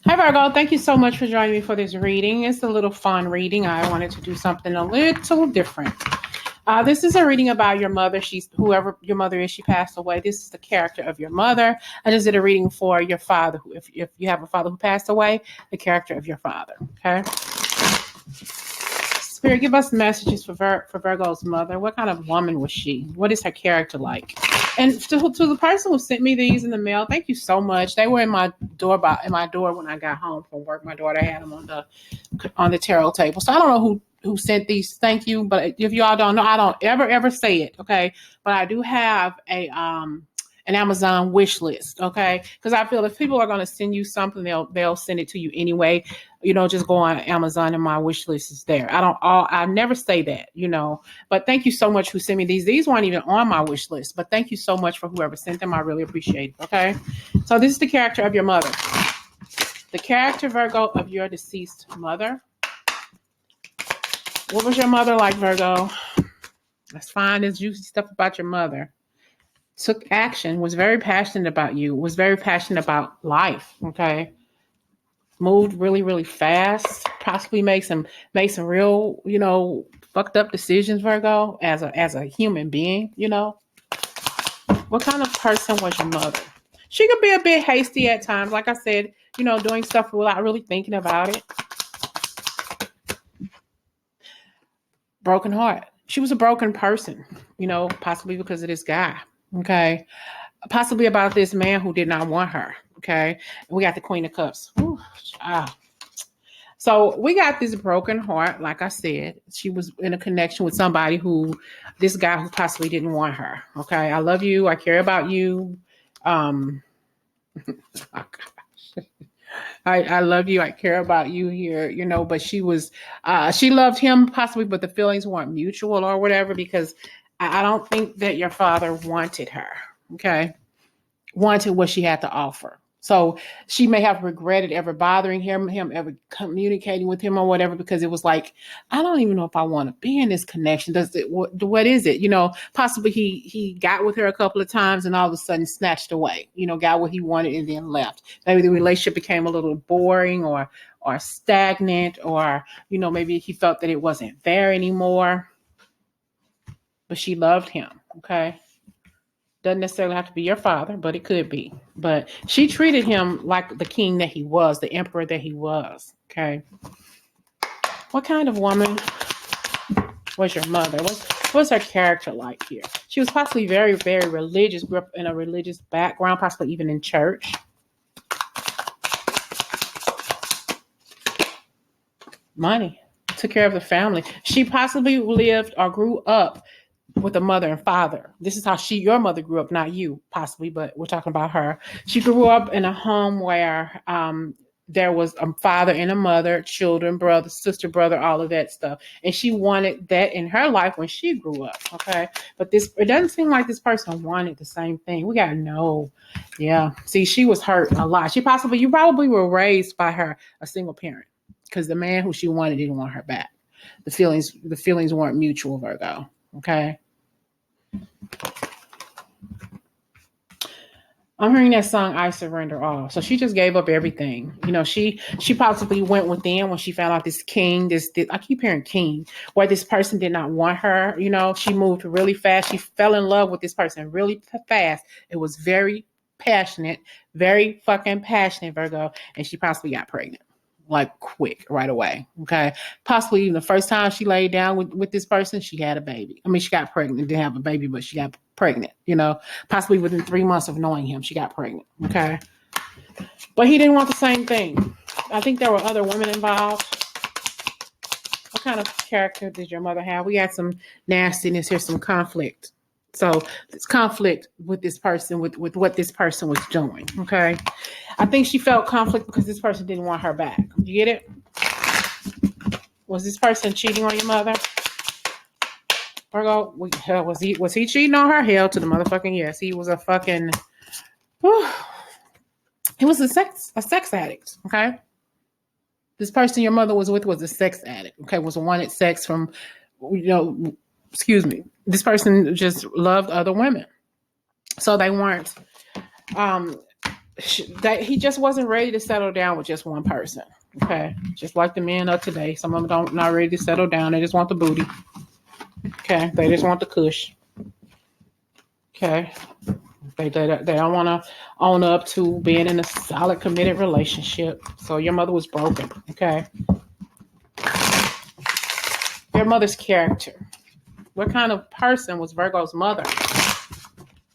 Hi, Virgo. Thank you so much for joining me for this reading. It's a little fun reading. I wanted to do something a little different. This is a reading about your mother. She's whoever your mother is. She passed away. This is the character of your mother. I just did a reading for your father. If you have a father who passed away, the character of your father. Okay. Spirit, give us messages for Virgo's mother. What kind of woman was she? What is her character like? And to the person who sent me these in the mail, thank you so much. They were in my door when I got home from work. My daughter had them on the tarot table. So I don't know who sent these. Thank you, but if you all don't know, I don't ever say it. Okay, but I do have an Amazon wish list, okay? Because I feel if people are going to send you something, they'll send it to you anyway. Just go on Amazon and my wish list is there. I never say that, But thank you so much who sent me these. These weren't even on my wish list, but thank you so much for whoever sent them. I really appreciate it, okay? So this is the character of your mother. The character, Virgo, of your deceased mother. What was your mother like, Virgo? Let's find this juicy stuff about your mother. Took action, was very passionate about you, was very passionate about life, okay? Moved really, really fast, possibly made some real, fucked up decisions, Virgo, as a human being, What kind of person was your mother? She could be a bit hasty at times, like I said, doing stuff without really thinking about it. Broken heart. She was a broken person, possibly because of this guy. Okay. Possibly about this man who did not want her. Okay. We got the Queen of Cups. So we got this broken heart. Like I said, she was in a connection with this guy who possibly didn't want her. Okay. I love you. I care about you. Oh I love you. I care about you here, but she loved him possibly, but the feelings weren't mutual or whatever, because I don't think that your father wanted her. Okay. Wanted what she had to offer. So she may have regretted ever bothering him ever communicating with him or whatever, because it was like, I don't even know if I want to be in this connection. What is it? Possibly he got with her a couple of times and all of a sudden snatched away, got what he wanted and then left. Maybe the relationship became a little boring or stagnant, or, maybe he felt that it wasn't there anymore, but she loved him. Okay. Doesn't necessarily have to be your father, but it could be. But she treated him like the king that he was, the emperor that he was. Okay. What kind of woman was your mother? What's her character like here? She was possibly very, very religious, grew up in a religious background, possibly even in church. Money. Took care of the family. She possibly lived or grew up with a mother and father. This is how your mother grew up, not you, possibly, but we're talking about her. She grew up in a home where there was a father and a mother, children, brother, sister, brother, all of that stuff. And she wanted that in her life when she grew up, okay? But it doesn't seem like this person wanted the same thing. We got to know. Yeah. See, she was hurt a lot. You probably were raised by a single parent, because the man who she wanted didn't want her back. The feelings weren't mutual, Virgo. Okay. I'm hearing that song, I Surrender All. So she just gave up everything. She possibly went within when she found out this king, I keep hearing king, where this person did not want her. She moved really fast. She fell in love with this person really fast. It was very passionate, very fucking passionate, Virgo. And she possibly got pregnant. Like quick, right away. Okay. Possibly even the first time she laid down with this person, she had a baby. I mean, she got pregnant, didn't have a baby, but she got pregnant, possibly within 3 months of knowing him, she got pregnant. Okay. But he didn't want the same thing. I think there were other women involved. What kind of character did your mother have? We had some nastiness here, some conflict. So it's conflict with this person, with what this person was doing. Okay. I think she felt conflict because this person didn't want her back. You get it? Was this person cheating on your mother? Virgo, was he cheating on her? Hell to the motherfucking yes. He was a fucking, he was a sex addict. Okay. This person your mother was with was a sex addict. Okay. Was wanted sex from, this person just loved other women. So they weren't, he just wasn't ready to settle down with just one person. Okay, just like the men of today, some of them don't not ready to settle down. They just want the booty. Okay, they just want the cush. Okay, they don't want to own up to being in a solid committed relationship. So your mother was broken. Okay, your mother's character. What kind of person was Virgo's mother?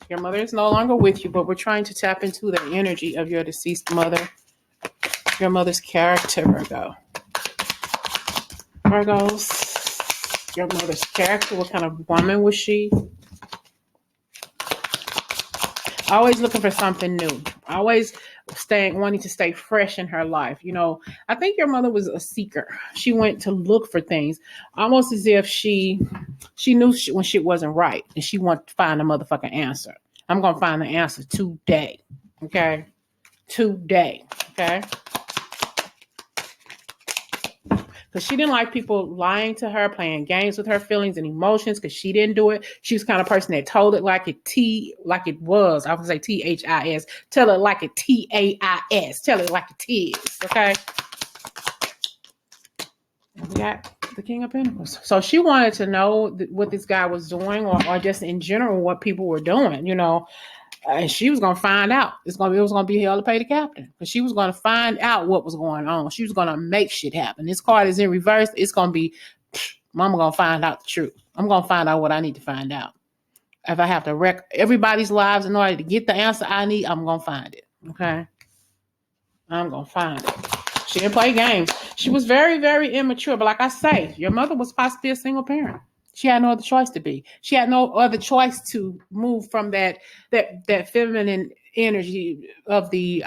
Your mother is no longer with you, but we're trying to tap into the energy of your deceased mother. Your mother's character, Virgo. Virgos, your mother's character. What kind of woman was she? Always looking for something new. Always wanting to stay fresh in her life. You know, I think your mother was a seeker. She went to look for things, almost as if she knew when shit wasn't right, and she wanted to find a motherfucking answer. I'm gonna find the answer today. Okay, today. Okay. Because she didn't like people lying to her, playing games with her feelings and emotions, because she didn't do it. She was the kind of person that told it like it was. I would say THIS. Tell it like it TAIS. Tell it like it is. Okay. We got the King of Pentacles. So she wanted to know what this guy was doing, or just in general what people were doing, you know. And she was gonna find out. It was gonna be hell to pay the captain, because she was gonna find out what was going on. She was gonna make shit happen. This card is in reverse. It's gonna be, Mama gonna find out the truth. I'm gonna find out what I need to find out. If I have to wreck everybody's lives in order to get the answer I need, I'm gonna find it. Okay, I'm gonna find it. She didn't play games. She was very, very immature. But like I say, your mother was possibly a single parent. She had no other choice to be. She had no other choice to move from that feminine energy of the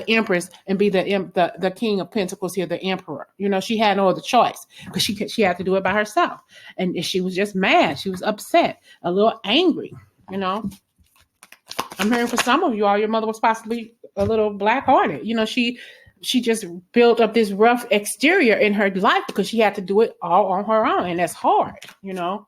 Empress and be the King of Pentacles here, the Emperor. You know, she had no other choice, because she had to do it by herself. And she was just mad. She was upset, a little angry. You know, I'm hearing for some of you all, your mother was possibly a little black-hearted. You know, she just built up this rough exterior in her life because she had to do it all on her own. And that's hard, you know.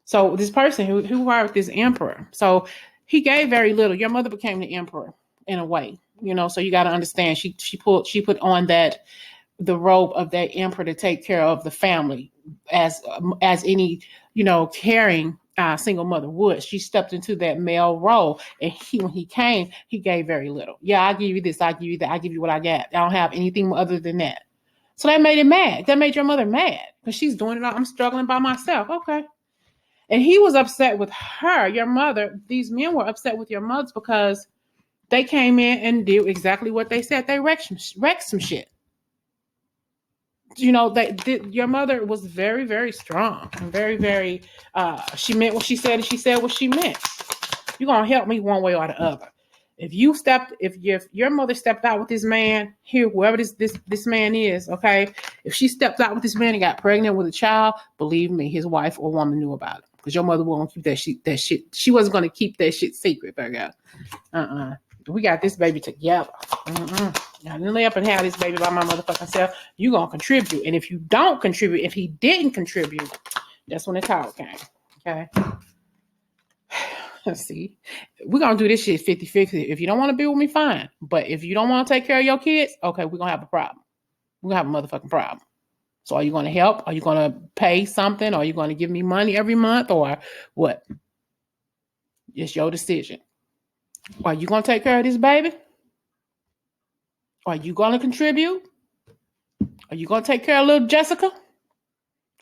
So this person who worked this emperor, so he gave very little. Your mother became the emperor in a way, you know. So you got to understand, she put on the robe of that emperor to take care of the family as any, you know, caring single mother would. She stepped into that male role, and when he came, he gave very little. Yeah, I'll give you this, I'll give you that, I'll give you what I got. I don't have anything other than that. So that made him mad. That made your mother mad, because she's doing it all. I'm struggling by myself. Okay. And he was upset with her, your mother. These men were upset with your mothers because they came in and did exactly what they said. They wrecked some shit. You know, your mother was very, very strong and very, very, she meant what she said, and she said what she meant. You're going to help me one way or the other. If your mother stepped out with this man here, whoever this man is, okay, if she stepped out with this man and got pregnant with a child, believe me, his wife or woman knew about it, because your mother won't keep that shit. She wasn't going to keep that shit secret, Virgo. We got this baby together. Now, then lay up and have this baby by my motherfucking self. You gonna contribute. And if you don't contribute, if he didn't contribute, that's when the call came. Okay. Let's see. We're gonna do this shit 50-50. If you don't want to be with me, fine. But if you don't want to take care of your kids, okay, we're gonna have a problem. We're gonna have a motherfucking problem. So are you gonna help? Are you gonna pay something? Are you gonna give me money every month, or what? It's your decision. Are you gonna take care of this baby? Are you going to contribute? Are you going to take care of little Jessica?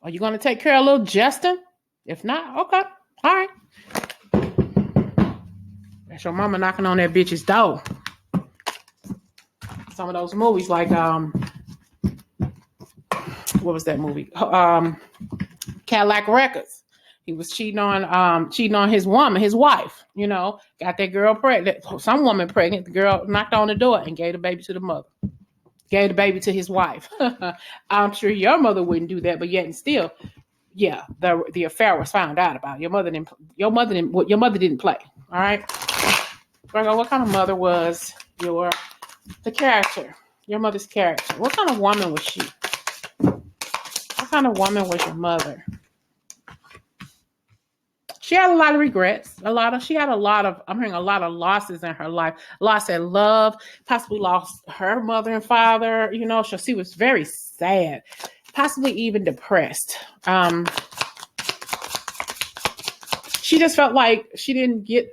Are you going to take care of little Justin? If not, okay. All right. That's your mama knocking on that bitch's door. Some of those movies like, what was that movie? Cadillac Records. He was cheating on his woman, his wife, you know, got that girl pregnant, some woman pregnant. The girl knocked on the door and gave the baby to the mother, gave the baby to his wife. I'm sure your mother wouldn't do that, but yet and still, yeah, the affair was found out about. Your mother didn't play. All right. Virgo, what kind of mother was the character? Your mother's character. What kind of woman was she? What kind of woman was your mother? She had a lot of regrets. She had a lot of, I'm hearing a lot of losses in her life. Loss in love, possibly lost her mother and father, so she was very sad, possibly even depressed. She just felt like she didn't get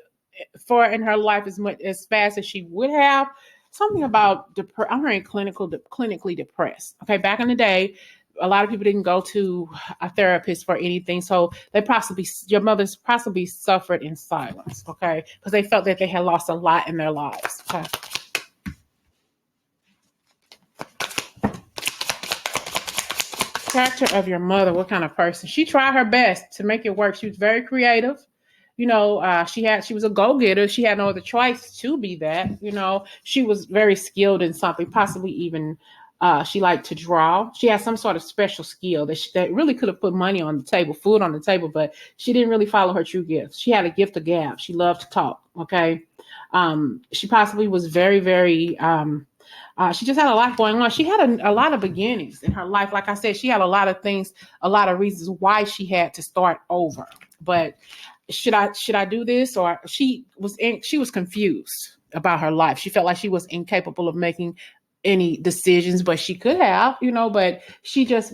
far in her life as fast as she would have. Something about I'm hearing clinically depressed. Okay, back in the day, a lot of people didn't go to a therapist for anything, so your mothers possibly suffered in silence. Okay, because they felt that they had lost a lot in their lives. Okay. Character of your mother, what kind of person? She tried her best to make it work. She was very creative. She was a go-getter. She had no other choice to be that. She was very skilled in something, possibly even she liked to draw. She had some sort of special skill that really could have put money on the table, food on the table, but she didn't really follow her true gifts. She had a gift of gab. She loved to talk. Okay. She possibly was very, very she just had a lot going on. She had a lot of beginnings in her life. Like I said, she had a lot of things, a lot of reasons why she had to start over. But should I do this? Or she was confused about her life. She felt like she was incapable of making any decisions, but she could have, but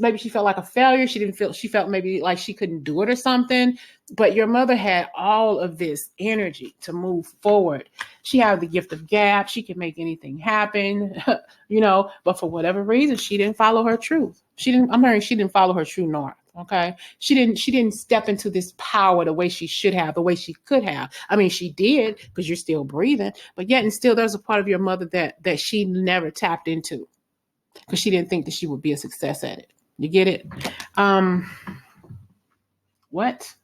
maybe she felt like a failure. She felt maybe like she couldn't do it or something. But your mother had all of this energy to move forward. She had the gift of gab. She could make anything happen, but for whatever reason, she didn't follow her truth. She didn't follow her true north. Okay. She didn't step into this power the way she should have, the way she could have. I mean, she did because you're still breathing, but yet and still there's a part of your mother that she never tapped into because she didn't think that she would be a success at it. You get it? What?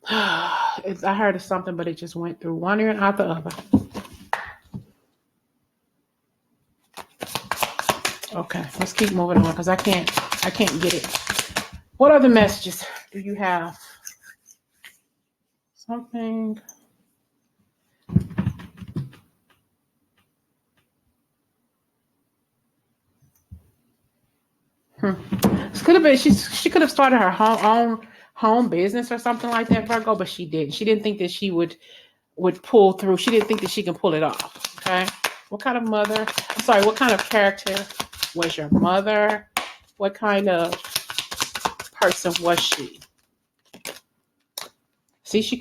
I heard of something, but it just went through one ear and out the other. Okay, let's keep moving on because I can't get it. What other messages do you have? Something. This could have been she could have started her own home business or something like that, Virgo, but she didn't. She didn't think that she would pull through. She didn't think that she can pull it off. Okay. What kind of what kind of character was your mother? What kind of person was she? See, she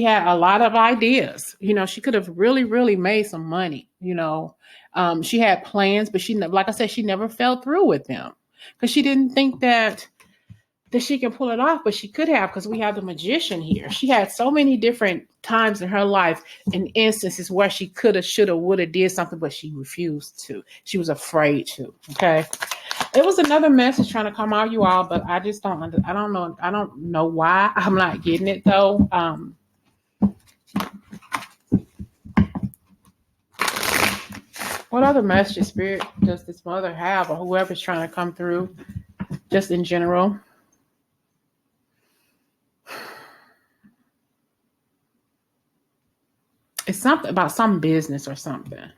had a lot of ideas. She could have really, really made some money. She had plans, but like I said, she never fell through with them because she didn't think that she can pull it off, but she could have because we have the magician here. She had so many different times in her life and instances where she could have, should have, would have did something, but she refused to. She was afraid to. Okay. It was another message trying to come out, you all, but I just don't I don't know. I don't know why I'm not getting it though. What other message, Spirit, does this mother have, or whoever's trying to come through, just in general? It's something about some business or something.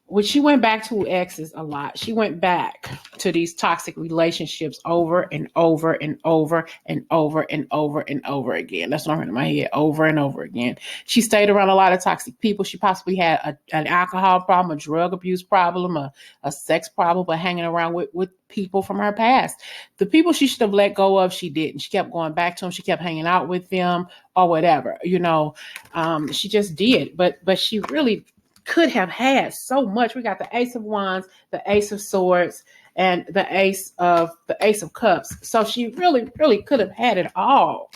When she went back to exes a lot, she went back to these toxic relationships over and over and over and over and over and over again. That's what I'm in my head, over and over again. She stayed around a lot of toxic people. She possibly had an alcohol problem, a drug abuse problem, a sex problem, but hanging around with people from her past. The people she should have let go of, she didn't. She kept going back to them. She kept hanging out with them or whatever, she just did. But she really could have had so much. We got the Ace of Wands, the Ace of Swords, and the Ace of Cups. So she really, really could have had it all,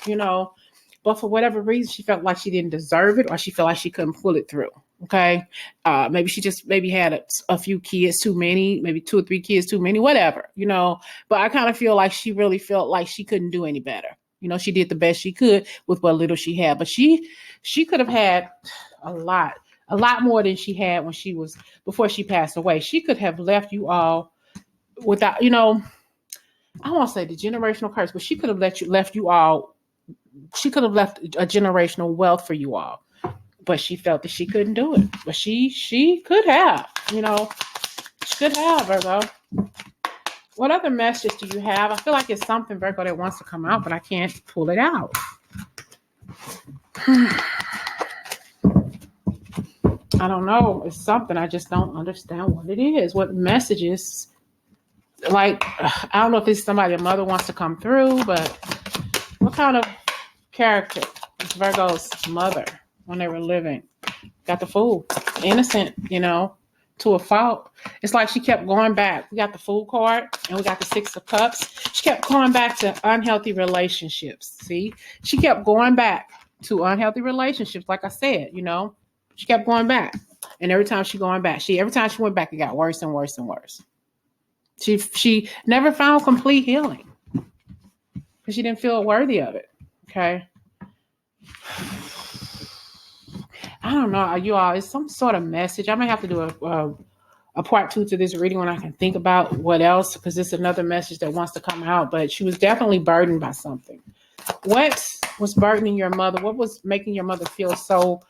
But for whatever reason, she felt like she didn't deserve it, or she felt like she couldn't pull it through. Okay, maybe she just had a few kids too many, maybe 2 or 3 kids too many, whatever, But I kind of feel like she really felt like she couldn't do any better. She did the best she could with what little she had, but she could have had a lot more than she had before she passed away. She could have left you all without, I won't say the generational curse, but she could have left you all. She could have left a generational wealth for you all. but she felt that she couldn't do it. But she could have, you know, she could have, Virgo. What other message do you have? I feel like it's something, Virgo, that wants to come out, but I can't pull it out. I don't know. It's something. I just don't understand what it is. What messages? Like, I don't know if it's somebody a mother wants to come through, but what kind of character is Virgo's mother when they were living? Got the fool. Innocent, you know, to a fault. It's like she kept going back. We got the Fool card and we got the Six of Cups. She kept going back to unhealthy relationships. See, she kept going back to unhealthy relationships. Like I said, you know, she kept going back, and every time she went back, it got worse and worse and worse. She never found complete healing because she didn't feel worthy of it. Okay. I don't know, you all. It's some sort of message. I may have to do a part 2 to this reading when I can think about what else, because it's another message that wants to come out. But she was definitely burdened by something. What was burdening your mother? What was making your mother feel so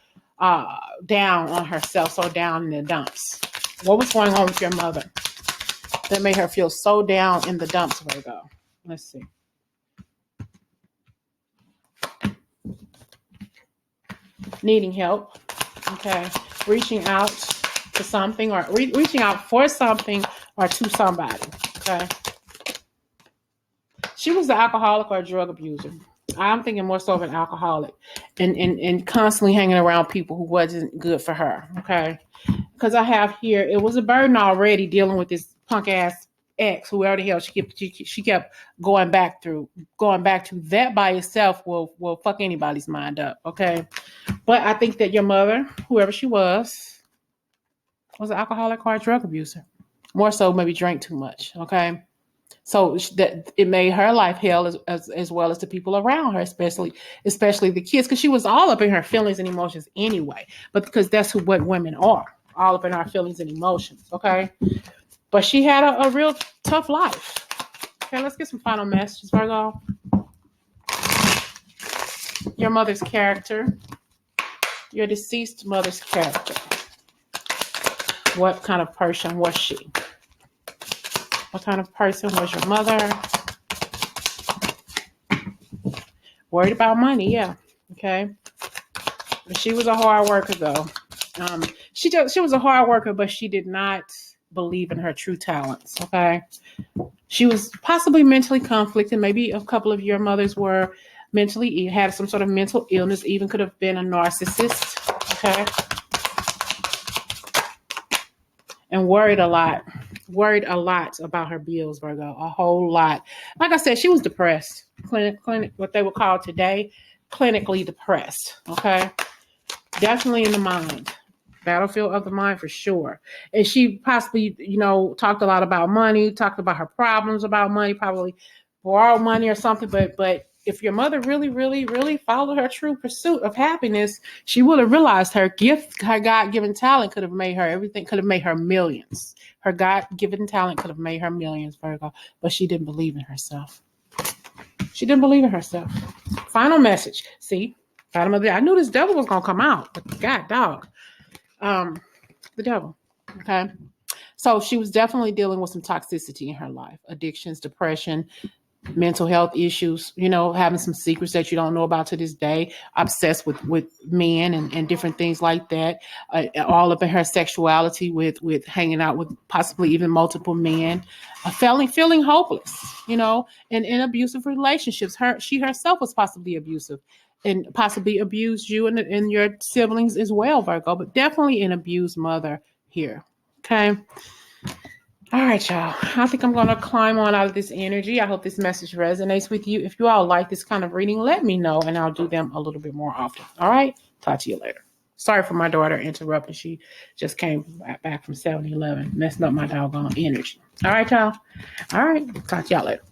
down on herself, so down in the dumps? What was going on with your mother that made her feel so down in the dumps, Virgo? Let's see. Needing help. Okay. Reaching out to something, or reaching out for something or to somebody. Okay. She was an alcoholic or a drug abuser. I'm thinking more so of an alcoholic, and constantly hanging around people who wasn't good for her. Okay. Because I have here, it was a burden already dealing with this punk ass ex, whoever the hell she kept going back to. That by itself will fuck anybody's mind up. Okay. But I think that your mother, whoever she was an alcoholic or a drug abuser. More so maybe drank too much. Okay. So that it made her life hell as well as the people around her, especially the kids, because she was all up in her feelings and emotions anyway. But because that's what women are, all up in our feelings and emotions. Okay. But she had a real tough life. Okay, let's get some final messages, Virgo. Your mother's character. Your deceased mother's character. What kind of person was she? What kind of person was your mother? Worried about money, yeah. Okay. But she was a hard worker, though. She was a hard worker, but she did not believe in her true talents. Okay. She was possibly mentally conflicted. Maybe a couple of your mothers were mentally, had some sort of mental illness, even could have been a narcissist. Okay. And worried a lot about her bills, Virgo, a whole lot. Like I said, she was depressed. Clinic, what they would call today, clinically depressed. Okay. Definitely in the mind. Battlefield of the mind for sure. And she possibly, talked a lot about money, talked about her problems about money, probably borrowed money or something. But if your mother really, really, really followed her true pursuit of happiness, she would have realized her gift, her God-given talent could have made her everything, could have made her millions. Her God-given talent could have made her millions, Virgo, but she didn't believe in herself. She didn't believe in herself. Final message. See, bottom of the, I knew this devil was going to come out, but God, dog. The devil. Okay. So she was definitely dealing with some toxicity in her life, addictions, depression, mental health issues, having some secrets that you don't know about to this day, obsessed with men and different things like that, all up in her sexuality with hanging out with possibly even multiple men, feeling hopeless, in abusive relationships. She herself was possibly abusive and possibly abused you and your siblings as well, Virgo, but definitely an abused mother here. Okay. All right, y'all. I think I'm going to climb on out of this energy. I hope this message resonates with you. If you all like this kind of reading, let me know, and I'll do them a little bit more often. All right? Talk to you later. Sorry for my daughter interrupting. She just came back from 7-Eleven, messing up my doggone energy. All right, y'all. All right. Talk to y'all later.